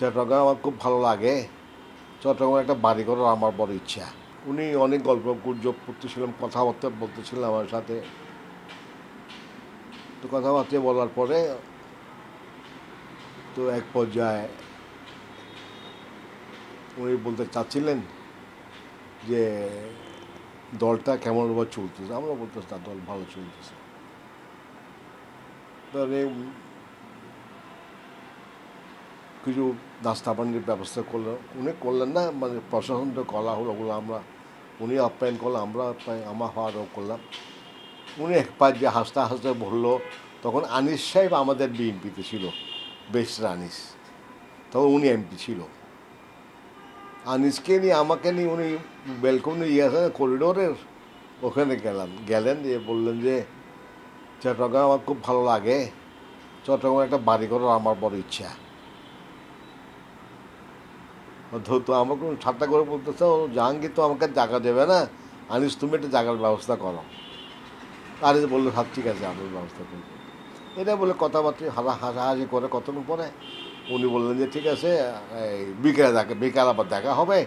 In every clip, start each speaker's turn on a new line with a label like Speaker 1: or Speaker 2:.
Speaker 1: চট্টগ্রাম আমার খুব ভালো লাগে। চট্টগ্রামে একটা বাড়ি করার আমার বড় ইচ্ছা। উনি অনেক গল্প গুজব করতেছিলাম, কথাবার্তা বলতেছিলেন আমার সাথে। তো কথাবার্তা বলার পরে তো এক পর্যায়ে উনি বলতে চাচ্ছিলেন যে দলটা কেমনভাবে চলতেছে। আমরা বলতেছি তার দল ভালো চলতেছে। তাহলে কিছু নাস্তা পানির ব্যবস্থা করলেন, উনি করলেন না, মানে প্রশাসন তো করা হলো, ওগুলো আমরা উনি আপ্যায়ন করলাম, আমরা আমার হওয়ারও করলাম। উনি এক পাশ যে হাসতে হাসতে বললো, তখন আনিস সাহেব আমাদের বিএনপিতে ছিল, বেস্ট আনিস, তখন উনি এমপি ছিল। আনিসকে নিয়ে আমাকে নিয়ে উনি বেলকনি আছে করিডোরের ওখানে গেলেন দিয়ে বললেন যে চট্টগ্রাম আমার খুব ভালো লাগে, চট্টগ্রামে একটা বাড়ি করার আমার বড় ইচ্ছা। তো আমাকে ঠাট্টা করে বলতেছে, ও জাহাঙ্গীর তো আমাকে জায়গা দেবে না, আনিস তুমি একটা জায়গার ব্যবস্থা করো। আনিস বললো সব ঠিক আছে, আমি ব্যবস্থা করবো। এটা বলে কথাবার্তা হাসাহাসি করে কতক্ষণ পরে উনি বললেন যে ঠিক আছে, এই বিকাল আবার দেখা হবে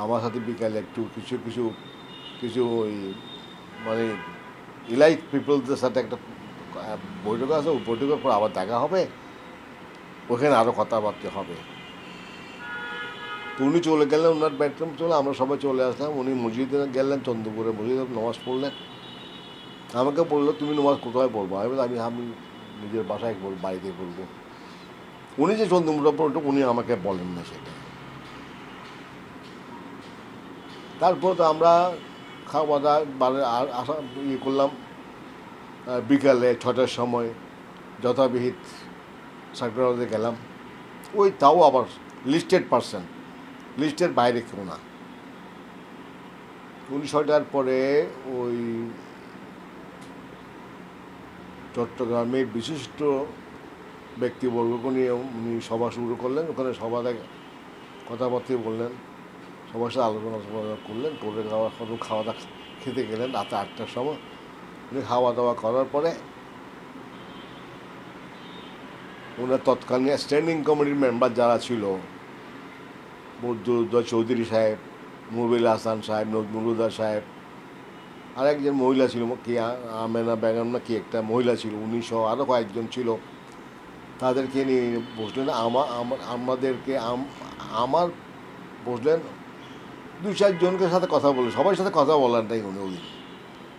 Speaker 1: আমার সাথে, বিকালে একটু কিছু কিছু কিছু ওই মানে ইলাইট পিপলদের সাথে একটা বৈঠক আছে, ওই বৈঠকের পর আবার দেখা হবে, ওখানে আরও কথাবার্তা হবে। তো উনি চলে গেলেন, ওনার বেডরুম চলে, আমরা সবাই চলে আসলাম। উনি মসজিদে গেলেন, চন্দ্রপুরে মসজিদে নামাজ পড়লেন। আমাকে বললো তুমি নামাজ কোথায় পড়বো? আমি আমি নিজের বাসায় বলবো, বাড়িতে বলবো। উনি যে চন্দ্রপুরে পড়তো উনি আমাকে বলেন না সেটা। তারপর তো আমরা খাওয়া দাওয়া আসা ইয়ে করলাম। বিকালে 6টার সময় যথাবিহিত সার্কুলারে গেলাম। ওই তাও আবার লিস্টেড পার্সন, লিস্টের বাইরে কেউ না। 6টার পরে ওই চট্টগ্রামের বিশিষ্ট ব্যক্তিবর্গকে নিয়ে উনি সভা শুরু করলেন। ওখানে সভাতে কথাবার্তা বললেন, সবার সাথে আলোচনা করলেন, করে খাওয়া দাওয়া খেতে গেলেন রাতে 8টার সময়। উনি খাওয়া দাওয়া করার পরে ওনার তৎকালীন স্ট্যান্ডিং কমিটির মেম্বার যারা ছিল, বদরুদ্দোজা চৌধুরী সাহেব, মুবিল হাসান সাহেব, নজমুলুদ্দা সাহেব, আর একজন মহিলা ছিল, কি আমেনা বেগম না কি একটা মহিলা ছিল, উনি সহ আরও কয়েকজন ছিল। তাদেরকে নিয়ে বসলেন, আমাদেরকে আমার বসলেন 2-4 জনকে সাথে কথা বলে, সবার সাথে কথা বলাটাই উনি ওই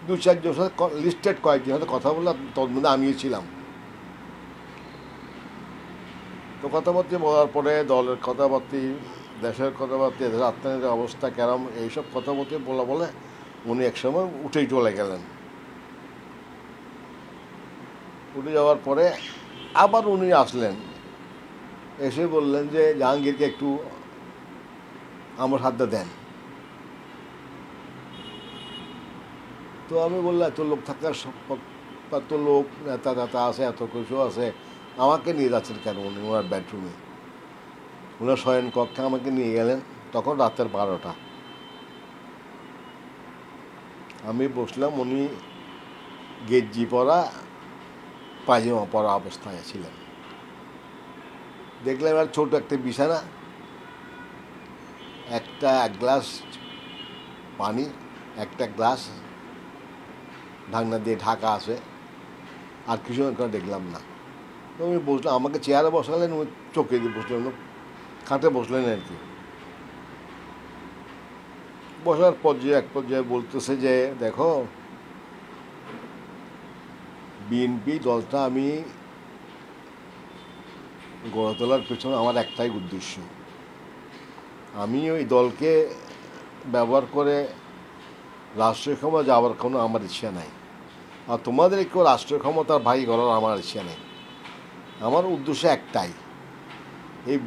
Speaker 1: 2-4 জনের সাথে লিস্টেড কয়েকজনের সাথে কথা বললাম, তোর মধ্যে আমিও ছিলাম। তো কথাবার্তা বলার পরে দলের কথাবার্তা, দেশের কথাবার্তা, দেশের অর্থনীতির অবস্থা কেরম, এইসব কথাবার্তা বলে উনি একসময় উঠেই চলে গেলেন। উঠে যাওয়ার পরে আবার উনি আসলেন, এসে বললেন যে জাহাঙ্গীরকে একটু আমার হাতটা দেন। তো আমি বললাম এত লোক থাকার এত লোক, নেতা নেতা আছে, এত কিছু আছে, আমাকে নিয়ে যাচ্ছেন কেন উনি ওনার বেডরুমে? ওনার শয়ন কক্ষে আমাকে নিয়ে গেলেন। তখন রাতের 12টা। আমি বসলাম, উনি গেঞ্জি পরা পায়জামা পরা অবস্থায় ছিলেন। দেখলাম আর ছোট একটা বিছানা, এক গ্লাস পানি, একটা গ্লাস ঢাকনা দিয়ে ঢাকা আছে, আর কিছু দেখলাম না। তো আমি বসলাম, আমাকে চেয়ারে বসালেন, উনি চোখে দিয়ে বসলেন, খাটে বসলেন আর কি। বসার এক পর্যায়ে বলতেছে যে দেখো, বিএনপি দলটা আমি গড়ে তোলার পেছনে আমার একটাই উদ্দেশ্য, আমি ওই দলকে ব্যবহার করে রাষ্ট্রীয় ক্ষমতা যাওয়ার কোনো আমার ইচ্ছা নাই, আর তোমাদের কেউ রাষ্ট্রীয় ক্ষমতার ভাই করার আমার ইচ্ছা নেই। আমার উদ্দেশ্য একটাই, এই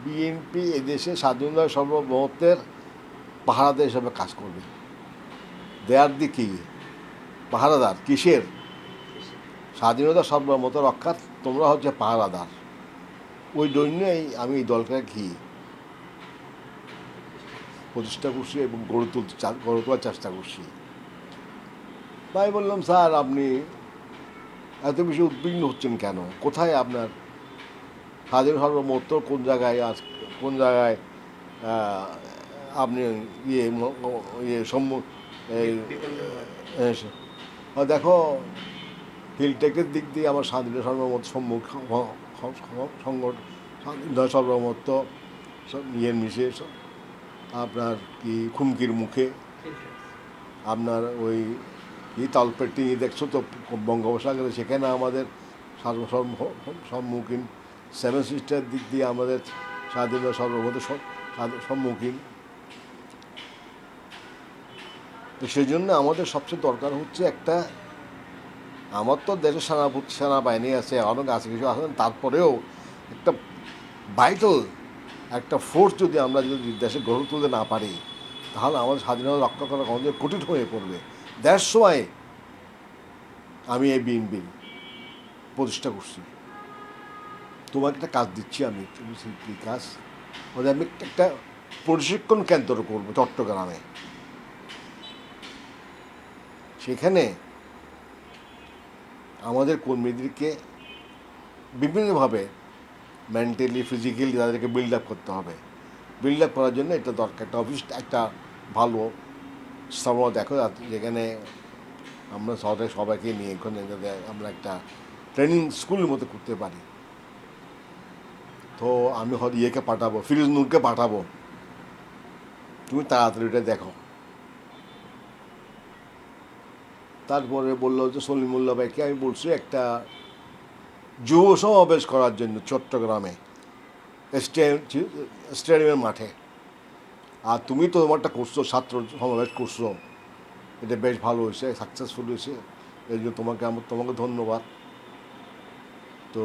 Speaker 1: বিএনপি এদেশে স্বাধীনতা সার্বভৌমত্বের পাহারাদার হিসাবে কাজ করবে। দেয়ার দিকে পাহারাদার কিসের? স্বাধীনতা সার্বভৌমত্ব রক্ষার তোমরা হচ্ছে পাহারাদার। ওই জন্যই আমি এই দলকে প্রতিষ্ঠা করছি এবং গড়ে তোলার চেষ্টা করছি। তাই বললাম স্যার আপনি এত বেশি উদ্বিগ্ন হচ্ছেন কেন? কোথায় আপনার স্বাধীন সার্বভৌমত্ব কোন জায়গায় কোন জায়গায় আহ, আপনি ইয়ে ইয়ে এই দেখো হিলটেকের দিক দিয়ে আমার স্বাধীন সার্বভৌমত্ব স্বাধীন সার্বভৌমত্ব ইয়ের মিশে আপনার কি হুমকির মুখে। আপনার ওই তালপেট্টি দেখছো তো বঙ্গোপসাগরে, সেখানে আমাদের সম্মুখীন। সেভেন সিস্টার দিক দিয়ে আমাদের স্বাধীনতা সার্বভৌমত্ব সম্মুখীন। তো সেই জন্য আমাদের সবচেয়ে দরকার হচ্ছে একটা, আমার তো দেশের সেনাবাহিনী আছে, অনেক আছে, কিছু আছেন, তারপরেও একটা ভাইটাল একটা ফোর্স যদি আমরা যদি দেশে গড়ে তুলতে না পারি, তাহলে আমাদের স্বাধীনতা রক্ষা করা আমাদের কঠিন হয়ে পড়বে। দেড় সময় আমি এই বিএনপির প্রতিষ্ঠা করছি। তোমাকে একটা কাজ দিচ্ছি আমি, তুমি কী কাজ? আমি একটা প্রশিক্ষণ কেন্দ্র করবো চট্টগ্রামে। সেখানে আমাদের কর্মীদেরকে বিভিন্নভাবে মেন্টালি ফিজিক্যালি তাদেরকে বিল্ড আপ করতে হবে। বিল্ড আপ করার জন্য এটা দরকার, একটা অফিস, একটা ভালো স্থাপনা দেখো যেখানে আমরা সবাইকে নিয়ে এখানে আমরা একটা ট্রেনিং স্কুলের মতো করতে পারি। তো আমি হয়তো ইয়েকে পাঠাবো, ফিরোজ নূরকে পাঠাবো, তুমি তাড়াতাড়ি এটা দেখো। তারপরে বললো যে সলিমুল্লাহ ভাইকে আমি বলছি একটা যুব সমাবেশ করার জন্য চট্টগ্রামে স্টেডিয়ামের মাঠে। আর তুমি তো তোমারটা করছো, ছাত্র সমাবেশ করছো, এটা বেশ ভালো হয়েছে, সাকসেসফুল হয়েছে, এই জন্য তোমাকে ধন্যবাদ। তো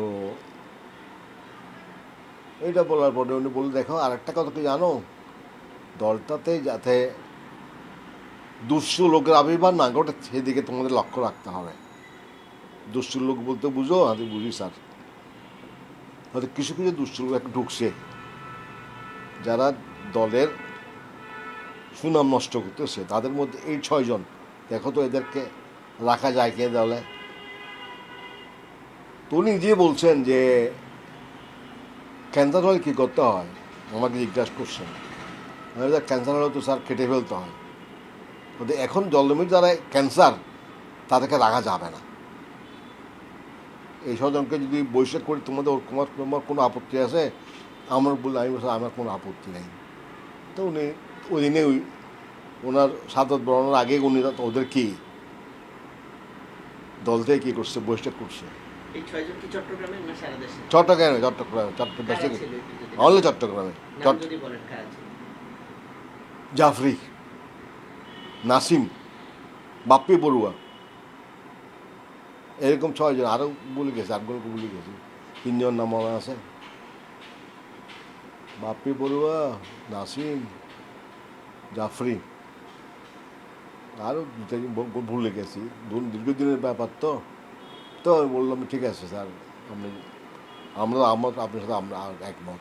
Speaker 1: এইটা বলার পরে উনি বলে, দেখো আর একটা কথা কি জানো, দলটাতে যাতে দুঃস্থ লোকের আবির্ভাব না ঘটে সেদিকে তোমাদের লক্ষ্য রাখতে হবে। দুঃস্থ লোক বলতে বুঝো? আমি বুঝি স্যার, হয়তো কিছু কিছু দুঃস্থ লোক একটু ঢুকছে যারা দলের সুনাম নষ্ট করতেছে। তাদের মধ্যে এই 6 জন, দেখো তো এদেরকে রাখা যায় কে দলে? তো উনি নিজে বলছেন যে ক্যান্সার হলে কী করতে হয়, আমাকে জিজ্ঞাসা করছেন। ক্যান্সার হলে তো স্যার কেটে ফেলতে হয়। কিন্তু এখন জলদমির যারা ক্যান্সার, তাদেরকে রাখা যাবে না। এই স্বজনকে যদি বৈশাখ করি তোমার কোনো আপত্তি আছে? আমার বললে আমি বলছি আমার কোনো আপত্তি নেই। তো উনি ওই দিনে ওনার সাদত বরণের আগে উনি ওদের কি দল থেকে কী করছে, বৈশাখ করছে। চট্টগ্রামে চট্টগ্রামে জাফরি, নাসিম, বাপ্পি বড়ুয়া, এরকম 6 জন। আরও বলে গেছে, আটগুলোকে বলে গেছি, 3 জন নাম মনে আছে। বাপ্পি বড়ুয়া, নাসিম, জাফরি, আরও ভুলে গেছি, দীর্ঘদিনের ব্যাপার। তো আমি বললাম ঠিক আছে স্যার, আমরা আপনার সাথে আমরা একমত।